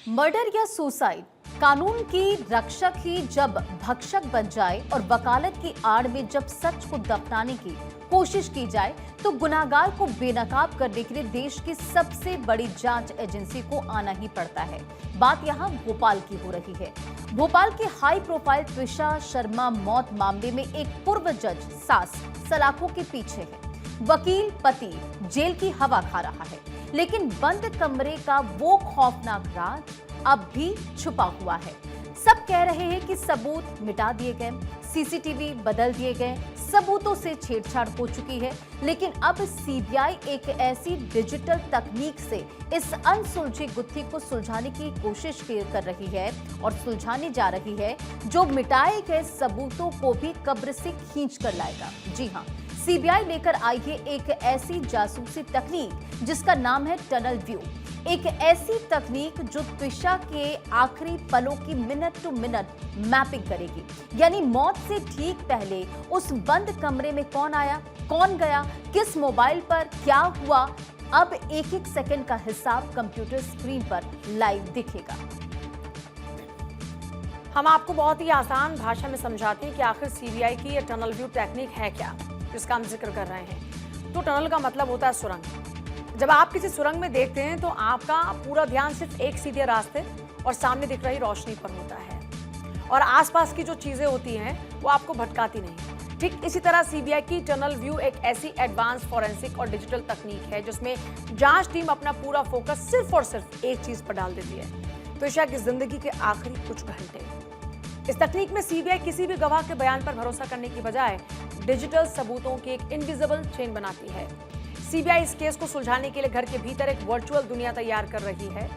Murder या suicide, कानून की रक्षक ही जब भक्षक बन जाए और वकालत की आड़ में जब सच को दफनाने की कोशिश की जाए तो गुनाहगार को बेनकाब करने के लिए देश की सबसे बड़ी जांच एजेंसी को आना ही पड़ता है। बात यहां भोपाल की हो रही है। भोपाल की हाई प्रोफाइल त्विषा शर्मा मौत मामले में एक पूर्व जज सास सलाखों के पीछे है। वकील पति जेल की हवा खा रहा है, लेकिन बंद कमरे का वो खौफनाक राज अब भी छुपा हुआ है। सब कह रहे हैं कि सबूत मिटा दिए गए, सीसीटीवी बदल दिए गए, सबूतों से छेड़छाड़ हो चुकी है, लेकिन अब सीबीआई एक ऐसी डिजिटल तकनीक से इस अनसुलझी गुत्थी को सुलझाने की कोशिश कर रही है और सुलझाने जा रही है, जो मिटाए गए सबूतों को भी कब्र से खींच कर लाएगा। जी हां, सीबीआई लेकर आई है एक ऐसी जासूसी तकनीक जिसका नाम है टनल व्यू। एक ऐसी तकनीक जो त्विषा के आखिरी पलों की मिनट टू मिनट मैपिंग करेगी, यानी मौत से ठीक पहले उस बंद कमरे में कौन आया, कौन गया, किस मोबाइल पर क्या हुआ। अब एक एक सेकंड का हिसाब कंप्यूटर स्क्रीन पर लाइव दिखेगा। हम आपको बहुत ही आसान भाषा में समझाते हैं कि आखिर सीबीआई की ये टनल व्यू टेक्निक है क्या, जिसका हम जिक्र कर रहे हैं। तो टनल का मतलब होता है सुरंग। जब आप किसी सुरंग में देखते हैं तो आपका पूरा ध्यान सिर्फ एक सीधे रास्ते और सामने दिख रही रोशनी पर होता है, और आसपास की जो चीजें होती हैं वो आपको भटकाती नहीं। ठीक इसी तरह सीबीआई की टनल व्यू एक ऐसी एडवांस फॉरेंसिक और डिजिटल तकनीक है जिसमें जांच टीम अपना पूरा फोकस सिर्फ और सिर्फ एक चीज पर डाल देती है, त्विषा की जिंदगी के आखिरी कुछ घंटे। इस तकनीक में सीबीआई किसी भी गवाह के बयान पर भरोसा करने की बजाय डिजिटल सबूतों की एक इनविजिबल चेन बनाती है। सीबीआई इस केस को सुलझाने के लिए घर के भीतर एक वर्चुअल दुनिया तैयार कर रही है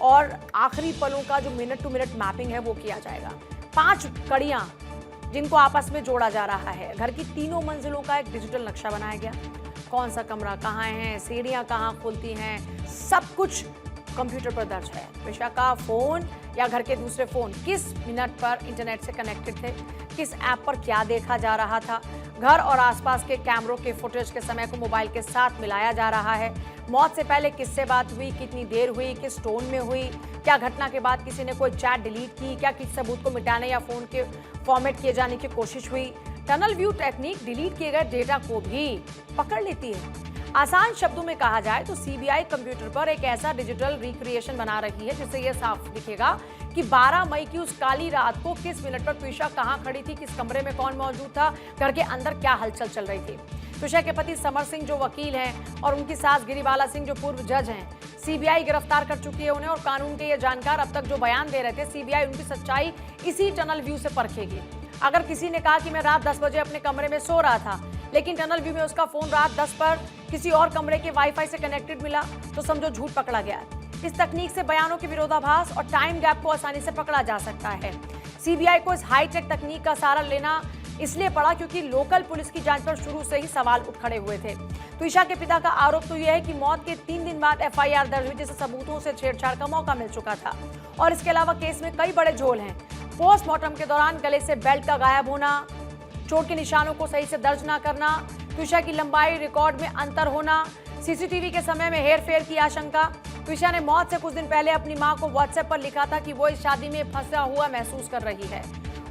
और आखिरी पलों का जो मिनट टू मिनट मैपिंग है वो किया जाएगा। 5 कड़ियां जिनको आपस में जोड़ा जा रहा है। घर की तीनों मंजिलों का एक डिजिटल नक्शा बनाया गया। कौन सा कमरा कहाँ है, सीढ़ियां कहाँ खुलती हैं, सब कुछ कंप्यूटर पर दर्ज है। त्विषा का फोन या घर के दूसरे फोन किस मिनट पर इंटरनेट से कनेक्टेड थे, किस ऐप पर क्या देखा जा रहा था। घर और आसपास के कैमरों के फुटेज के समय को मोबाइल के साथ मिलाया जा रहा है। मौत से पहले किससे बात हुई, कितनी देर हुई, किस टोन में हुई, क्या घटना के बाद किसी ने कोई चैट डिलीट की, क्या किसी सबूत को मिटाने या फोन के फॉर्मेट किए जाने की कोशिश हुई। टनल व्यू टेक्निक डिलीट किए गए डेटा को भी पकड़ लेती है। आसान शब्दों में कहा जाए तो सीबीआई कंप्यूटर पर एक ऐसा डिजिटल रिक्रिएशन बना रही है जिससे यह साफ दिखेगा कि 12 मई की उस काली रात को किस मिनट पर त्विषा कहां खड़ी थी, किस कमरे में कौन मौजूद था, घर के अंदर क्या हलचल चल रही थी। त्विषा के पति समर सिंह जो वकील हैं और उनकी सास गिरिबाला सिंह जो पूर्व जज हैं, सीबीआई गिरफ्तार कर चुकी है उन्हें, और कानून के ये जानकार अब तक जो बयान दे रहे थे, सीबीआई उनकी सच्चाई इसी टनल व्यू से परखेगी। अगर किसी ने कहा कि मैं रात 10 बजे अपने कमरे में सो रहा था, लेकिन टनल व्यू में उसका फोन रात 10 पर किसी और कमरे के वाईफाई से कनेक्टेड मिला, तो समझो झूठ पकड़ा गया। इस तकनीक से बयानों के विरोधाभास और टाइम गैप को आसानी से पकड़ा जा सकता है। सीबीआई को इस हाईटेक तकनीक का सहारा लेना इसलिए पड़ा क्योंकि लोकल पुलिस की जांच पर शुरू से ही सवाल उठ खड़े हुए थे। त्विषा के पिता का आरोप तो यह है कि मौत के 3 दिन बाद एफआईआर दर्ज हुई, जिससे सबूतों से छेड़छाड़ का मौका मिल चुका था, और इसके अलावा केस में कई बड़े झोल हैं। पोस्टमार्टम के दौरान गले से बेल्ट का गायब होना, चोट के निशानों को सही से दर्ज न करना, त्विषा की लंबाई रिकॉर्ड में अंतर होना, सीसीटीवी के समय में हेरफेर की आशंका। त्विषा ने मौत से कुछ दिन पहले अपनी मां को व्हाट्सएप पर लिखा था कि वो इस शादी में फंसा हुआ महसूस कर रही है।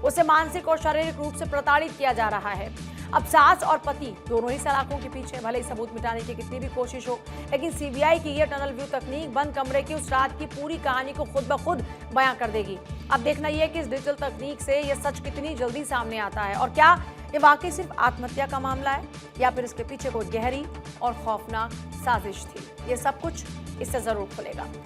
उसे मानसिक और शारीरिक रूप से प्रताड़ित किया जा रहा है। अब सास और पति दोनों ही सलाखों के पीछे, भले ही सबूत मिटाने की कितनी भी कोशिश हो, लेकिन सीबीआई की यह टनल व्यू तकनीक बंद कमरे की उस रात की पूरी कहानी को खुद ब खुद बयां कर देगी। अब देखना यह है कि इस डिजिटल तकनीक से यह सच कितनी जल्दी सामने आता है, और क्या ये वाकई सिर्फ आत्महत्या का मामला है या फिर इसके पीछे कोई गहरी और खौफनाक साजिश थी। ये सब कुछ इससे जरूर खुलेगा।